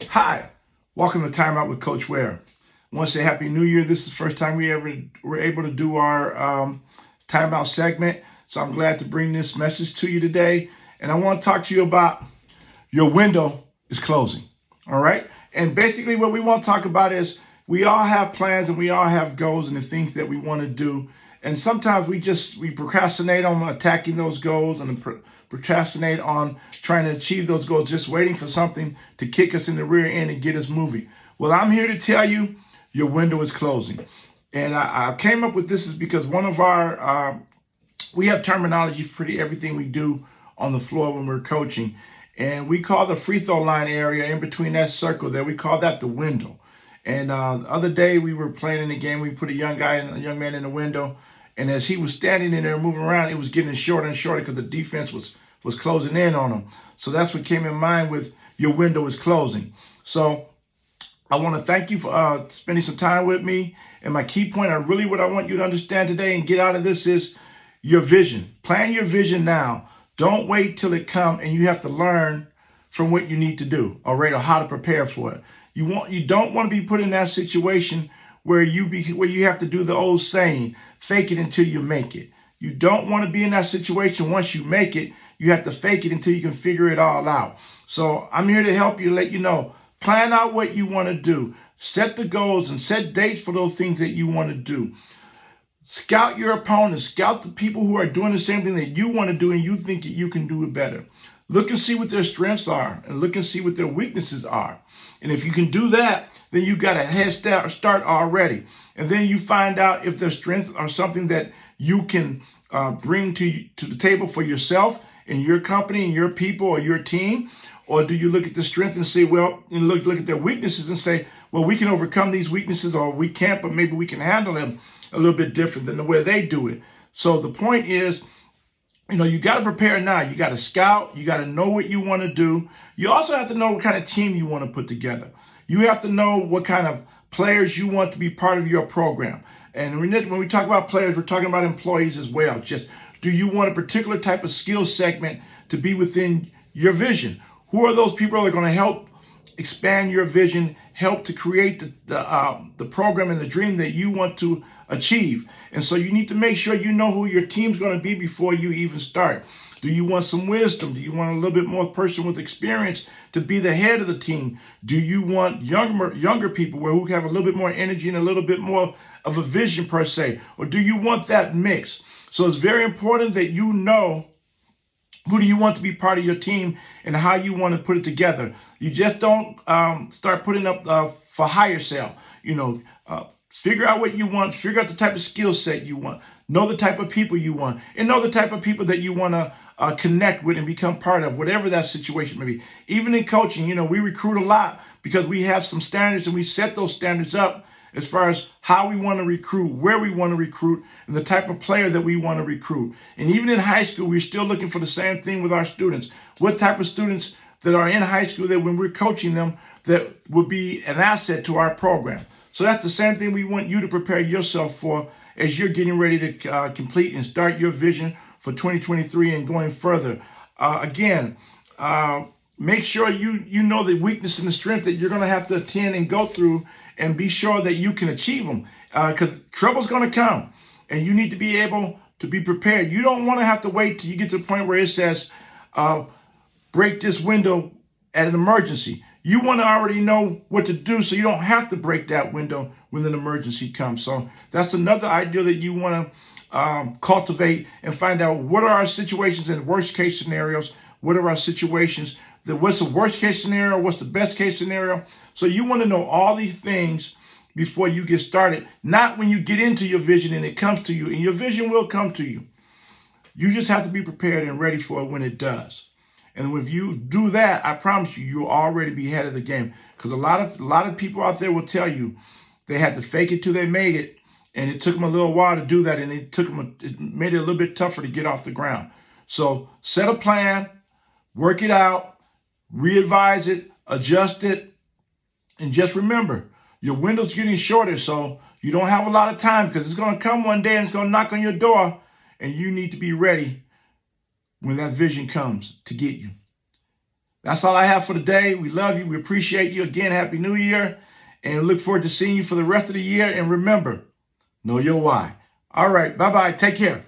Hi, welcome to Time Out with Coach Ware. I want to say Happy New Year. This is the first time we ever were able to do our Time Out segment, so I'm glad to bring this message to you today. And I want to talk to you about your window is closing. All right? And basically, what we want to talk about is we all have plans and we all have goals and the things that we want to do. And sometimes we procrastinate on attacking those goals and procrastinate on trying to achieve those goals, just waiting for something to kick us in the rear end and get us moving. Well, I'm here to tell you your window is closing. And I came up with this is because one of our we have terminology for pretty everything we do on the floor when we're coaching. And we call the free throw line area in between that circle there, we call that the window. And the other day we were playing in the game, we put a young man in the window. And as he was standing in there moving around, it was getting shorter and shorter because the defense was closing in on him. So that's what came in mind with your window is closing. So I want to thank you for spending some time with me. And my key point, what I want you to understand today and get out of this is your vision. Plan your vision now. Don't wait till it comes and you have to learn from what you need to do, all right, or how to prepare for it. You don't want to be put in that situation where you have to do the old saying, fake it until you make it. You don't want to be in that situation. Once you make it, you have to fake it until you can figure it all out. So I'm here to help you, let you know, plan out what you want to do. Set the goals and set dates for those things that you want to do. Scout your opponents. Scout the people who are doing the same thing that you want to do and you think that you can do it better. Look and see what their strengths are and look and see what their weaknesses are. And if you can do that, then you got a head start already. And then you find out if their strengths are something that you can bring to the table for yourself and your company and your people or your team. Or do you look at the strength and say, well, and look at their weaknesses and say, well, we can overcome these weaknesses or we can't, but maybe we can handle them a little bit different than the way they do it. So the point is, you got to prepare now. You got to scout. You got to know what you want to do. You also have to know what kind of team you want to put together. You have to know what kind of players you want to be part of your program. And when we talk about players, we're talking about employees as well. Just, do you want a particular type of skill segment to be within your vision? Who are those people that are going to help expand your vision, help to create the program and the dream that you want to achieve? And so you need to make sure you know who your team's going to be before you even start. Do you want some wisdom? Do you want a little bit more person with experience to be the head of the team? Do you want younger people who have a little bit more energy and a little bit more of a vision per se? Or do you want that mix? So it's very important that you know who do you want to be part of your team and how you want to put it together. You just don't start putting up for hire sale. Figure out what you want. Figure out the type of skill set you want. Know the type of people you want. And know the type of people that you want to connect with and become part of, whatever that situation may be. Even in coaching, we recruit a lot because we have some standards and we set those standards up as far as how we want to recruit, where we want to recruit, and the type of player that we want to recruit. And even in high school, we're still looking for the same thing with our students. What type of students that are in high school that when we're coaching them, that would be an asset to our program. So that's the same thing we want you to prepare yourself for as you're getting ready to complete and start your vision for 2023 and going further. Make sure you know the weakness and the strength that you're going to have to attend and go through and be sure that you can achieve them because trouble's going to come and you need to be able to be prepared. You don't want to have to wait till you get to the point where it says, break this window at an emergency. You want to already know what to do so you don't have to break that window when an emergency comes. So that's another idea that you want to cultivate and find out what are our situations and worst case scenarios. What are our situations? What's the worst case scenario? What's the best case scenario? So you want to know all these things before you get started, not when you get into your vision and it comes to you, and your vision will come to you. You just have to be prepared and ready for it when it does. And if you do that, I promise you'll already be ahead of the game. Because a lot of people out there will tell you they had to fake it till they made it, and it took them a little while to do that, and it made it a little bit tougher to get off the ground. So set a plan, work it out, re-advise it, adjust it, and just remember, your window's getting shorter, so you don't have a lot of time because it's going to come one day and it's going to knock on your door, and you need to be ready when that vision comes to get you. That's all I have for today. We love you. We appreciate you. Again, Happy New Year. And look forward to seeing you for the rest of the year. And remember, know your why. All right. Bye-bye. Take care.